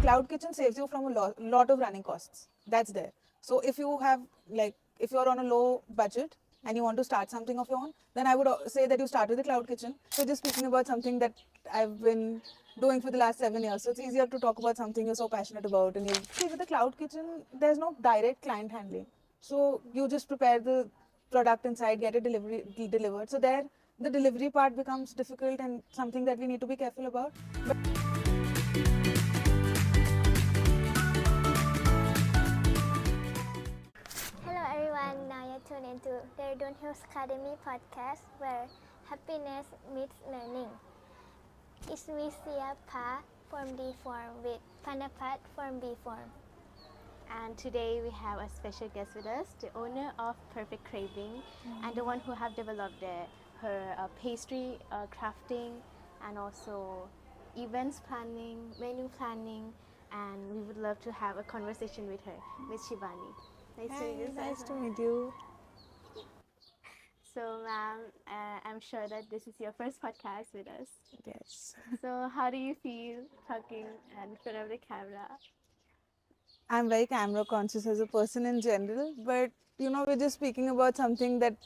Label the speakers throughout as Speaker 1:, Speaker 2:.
Speaker 1: cloud kitchen saves you from a lot of running costs. That's there. So if you have if you're on a low budget and you want to start something of your own, then I would say that you start with the cloud kitchen. So just speaking about something that I've been doing for the last 7 years. So it's easier to talk about something you're so passionate about. And you see, with the cloud kitchen, there's no direct client handling. So you just prepare the product inside, get it delivered. So there, the delivery part becomes difficult and something that we need to be careful about.
Speaker 2: Hello everyone, now you're tuned into the Hills Academy podcast where happiness meets learning. It's me Siyapa form D form with Punnapatt form B form.
Speaker 3: And today we have a special guest with us, the owner of Perfect Craving, and the one who have developed her pastry crafting and also events planning, menu planning, and we would love to have a conversation with her, Miss Shibani. Nice to meet you.
Speaker 1: Nice to meet you.
Speaker 3: So, ma'am, I'm sure that this is your first podcast with us.
Speaker 1: Yes.
Speaker 3: So, how do you feel talking in front of the camera?
Speaker 1: I'm very camera conscious as a person in general, but we're just speaking about something that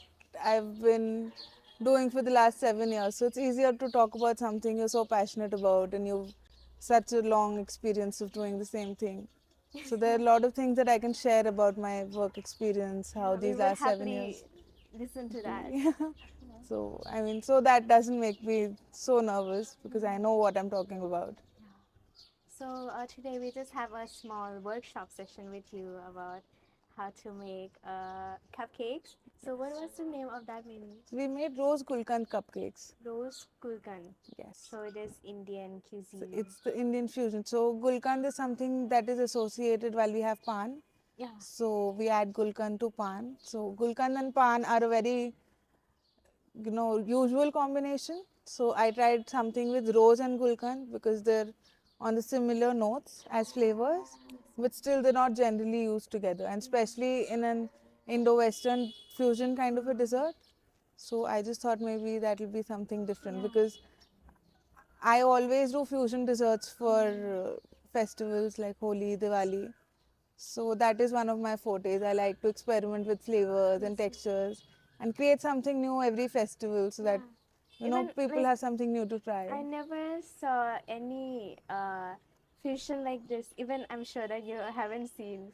Speaker 1: I've been doing for the last 7 years. So it's easier to talk about something you're so passionate about and you've such a long experience of doing the same thing. So there are a lot of things that I can share about my work experience, how
Speaker 3: We
Speaker 1: these
Speaker 3: would
Speaker 1: last
Speaker 3: happily
Speaker 1: 7 years.
Speaker 3: listen to that.
Speaker 1: Yeah. So so that doesn't make me so nervous because I know what I'm talking about.
Speaker 3: So today we just have a small workshop session with you about how to make cupcakes. So what was the name of that menu?
Speaker 1: We made rose gulkand cupcakes.
Speaker 3: Rose Gulkan.
Speaker 1: Yes.
Speaker 3: So it is Indian
Speaker 1: So
Speaker 3: cuisine.
Speaker 1: it's the Indian fusion. So gulkand is something that is associated while we have pan.
Speaker 3: Yeah.
Speaker 1: So we add gulkand to pan. So gulkand and pan are a very usual combination. So I tried something with rose and gulkand because they're on the similar notes as flavors, but still they're not generally used together, and especially in an Indo-Western fusion kind of a dessert. So I just thought maybe that will be something different because I always do fusion desserts for festivals like Holi, Diwali. So that is one of my fortes. I like to experiment with flavors and textures and create something new every festival so that
Speaker 3: Even
Speaker 1: people
Speaker 3: like
Speaker 1: have something new to try.
Speaker 3: I never saw any fusion like this. Even I'm sure that you haven't seen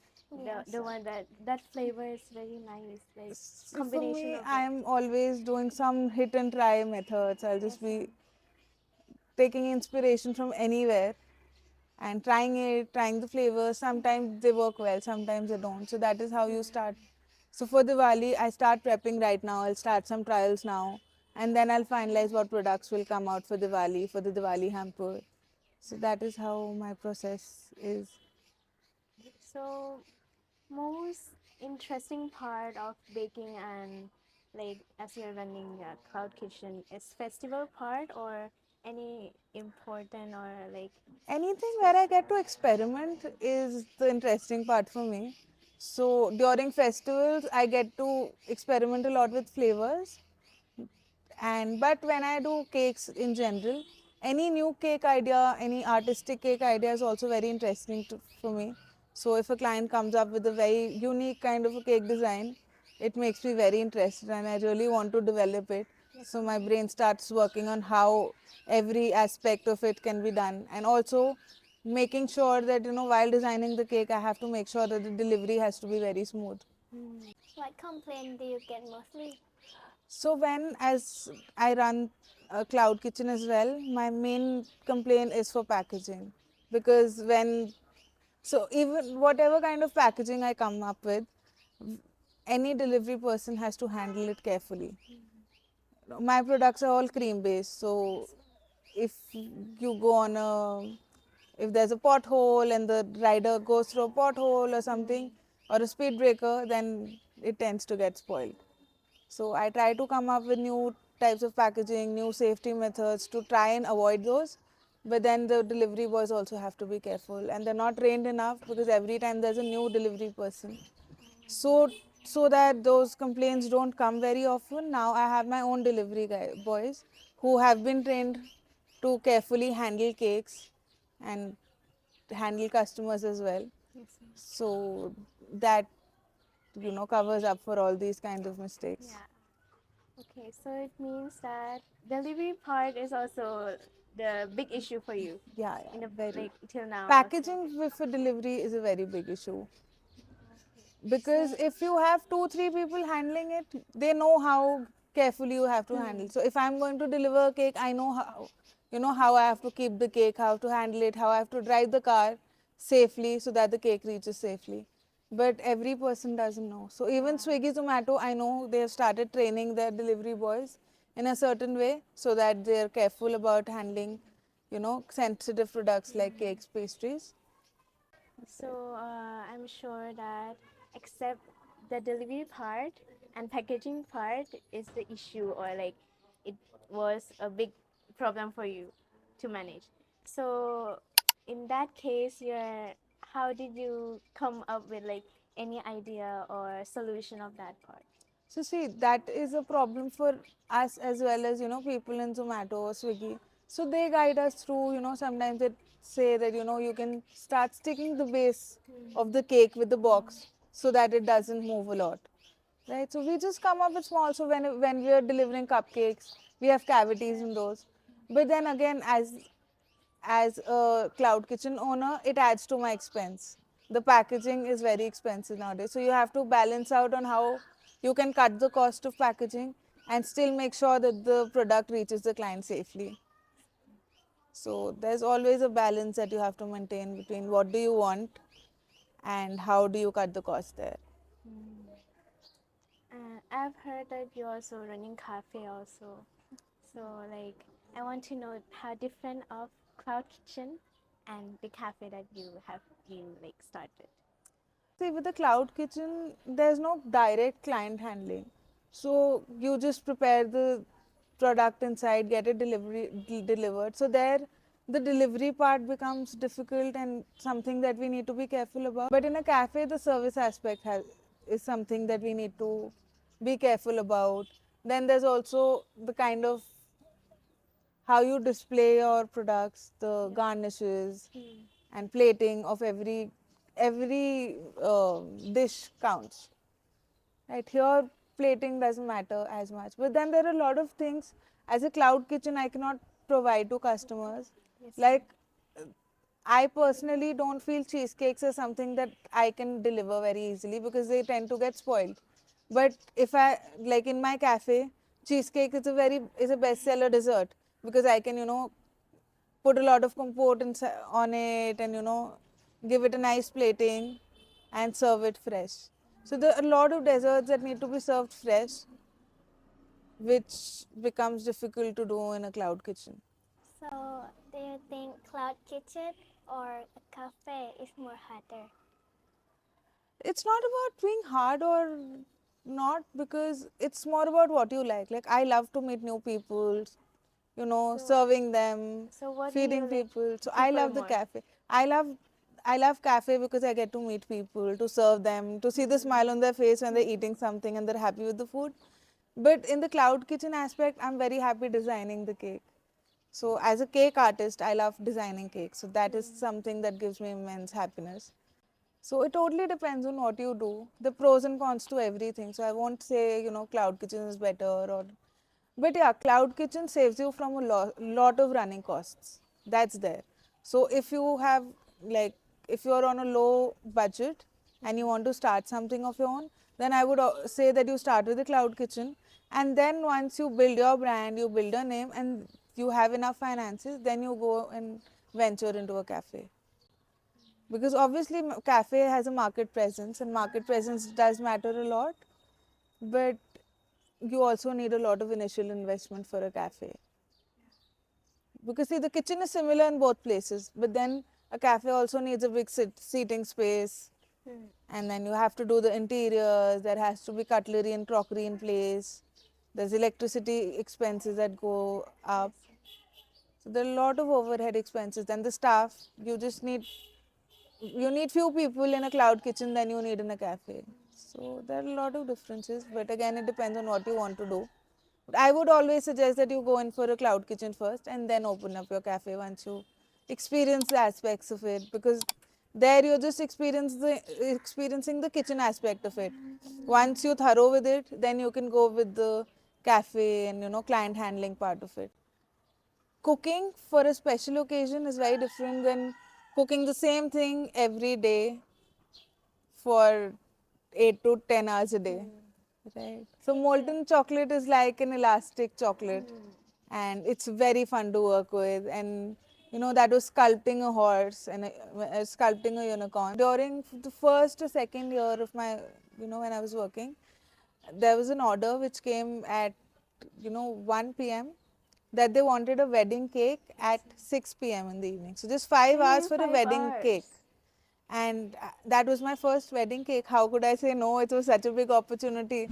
Speaker 3: the one that flavor is very nice. Like
Speaker 1: For
Speaker 3: combination
Speaker 1: me,
Speaker 3: of it.
Speaker 1: I'm always doing some hit and try methods. I'll just be taking inspiration from anywhere and trying the flavors. Sometimes they work well, sometimes they don't. So that is how you start. So for Diwali, I start prepping right now. I'll start some trials now, and then I'll finalize what products will come out for the Diwali hamper. So that is how my process is.
Speaker 3: So most interesting part of baking and like as you're running a cloud kitchen is festival part or any important or like
Speaker 1: Anything where I get to experiment is the interesting part for me. So during festivals, I get to experiment a lot with flavors. And but when I do cakes in general, any new cake idea, any artistic cake idea is also very interesting for me. So if a client comes up with a very unique kind of a cake design, it makes me very interested and I really want to develop it. So my brain starts working on how every aspect of it can be done, and also making sure that while designing the cake I have to make sure that the delivery has to be very smooth.
Speaker 2: What complaint do you get mostly?
Speaker 1: So when as I run a cloud kitchen as well, my main complaint is for packaging, because even whatever kind of packaging I come up with, any delivery person has to handle it carefully. My products are all cream based, so if you go on a if there's a pothole and the rider goes through a pothole or something or a speed breaker, then it tends to get spoiled. So I try to come up with new types of packaging, new safety methods to try and avoid those. But then the delivery boys also have to be careful, and they're not trained enough because every time there's a new delivery person. So that those complaints don't come very often, now I have my own boys who have been trained to carefully handle cakes, and handle customers as well.
Speaker 3: Yes, ma'am.
Speaker 1: So that covers up for all these kinds of mistakes.
Speaker 3: Yeah. Okay, so it means that delivery part is also the big issue for you
Speaker 1: Yeah,
Speaker 3: in
Speaker 1: yeah,
Speaker 3: the
Speaker 1: very.
Speaker 3: like till now also.
Speaker 1: Packaging for delivery is a very big issue
Speaker 3: Okay.
Speaker 1: because
Speaker 3: So
Speaker 1: if you have two, three people handling it, they know how carefully you have to handle. So if I'm going to deliver a cake, I know how I have to keep the cake, how to handle it, how I have to drive the car safely so that the cake reaches safely. But every person doesn't know. So even Swiggy, Zomato, I know they have started training their delivery boys in a certain way so that they are careful about handling, sensitive products like cakes, pastries.
Speaker 3: so I'm sure that except the delivery part and packaging part is the issue, or like it was a big problem for you to manage. So in that case, how did you come up with like any idea or solution of that part?
Speaker 1: So see, that is a problem for us as well as people in Zomato or Swiggy. So they guide us through. Sometimes they say that you can start sticking the base of the cake with the box so that it doesn't move a lot, right? So we just come up with small. So when we are delivering cupcakes, we have cavities in those. But then again, as a cloud kitchen owner, it adds to my expense. The packaging is very expensive nowadays. So you have to balance out on how you can cut the cost of packaging and still make sure that the product reaches the client safely. So there's always a balance that you have to maintain between what do you want and how do you cut the cost there.
Speaker 3: I've heard that you're also running cafe also. So like I want to know how different of Cloud Kitchen and the cafe that you like started.
Speaker 1: See, with the cloud kitchen, there's no direct client handling. So you just prepare the product inside, get it delivered. So there, the delivery part becomes difficult and something that we need to be careful about. But in a cafe, the service aspect is something that we need to be careful about. Then there's also the kind of how you display your products, the garnishes and plating of every dish counts. Right here, plating doesn't matter as much, but then there are a lot of things as a cloud kitchen I cannot provide to customers.
Speaker 3: Yes,
Speaker 1: Like I personally don't feel cheesecakes are something that I can deliver very easily because they tend to get spoiled. But if I like in my cafe, cheesecake is a bestseller dessert because I can put a lot of compote on it and give it a nice plating and serve it fresh. So there are a lot of desserts that need to be served fresh, which becomes difficult to do in a cloud kitchen.
Speaker 2: So, do you think cloud kitchen or a cafe is more harder?
Speaker 1: It's not about being hard or not because it's more about what you like. Like I love to meet new people,
Speaker 3: So
Speaker 1: serving them,
Speaker 3: so what do you
Speaker 1: feeding
Speaker 3: like
Speaker 1: people. So I
Speaker 3: prefer
Speaker 1: love the
Speaker 3: more?
Speaker 1: cafe. I love cafe because I get to meet people, to serve them, to see the smile on their face when they're eating something and they're happy with the food. But in the cloud kitchen aspect, I'm very happy designing the cake. So as a cake artist, I love designing cakes. So that is something that gives me immense happiness. So it totally depends on what you do. The pros and cons to everything. So I won't say, cloud kitchen is better or but yeah, cloud kitchen saves you from a lot of running costs. That's there. So if you have like if you're on a low budget and you want to start something of your own, then I would say that you start with the cloud kitchen and then once you build your brand, you build your name and you have enough finances, then you go and venture into a cafe. Because obviously cafe has a market presence and market presence does matter a lot, but you also need a lot of initial investment for a cafe. Because see, the kitchen is similar in both places, but then a cafe also needs a big seating space, and then you have to do the interiors. There has to be cutlery and crockery in place. There's electricity expenses that go up. So there are a lot of overhead expenses. Then the staff, you need few people in a cloud kitchen than you need in a cafe. So there are a lot of differences, but again, it depends on what you want to do. I would always suggest that you go in for a cloud kitchen first and then open up your cafe once you experience the aspects of it, because there you're just experiencing the kitchen aspect of it. Once you thorough with it, then you can go with the cafe and client handling part of it. Cooking for a special occasion is very different than cooking the same thing every day for 8 to 10 hours a day. Right. So molten chocolate is like an elastic chocolate, and it's very fun to work with. And that was sculpting a horse and sculpting a unicorn. During the first or second year of my, when I was working, there was an order which came at 1 p.m. that they wanted a wedding cake at 6 p.m. in the evening. So just 5 hours for a wedding cake. And that was my first wedding cake. How could I say no? It was such a big opportunity.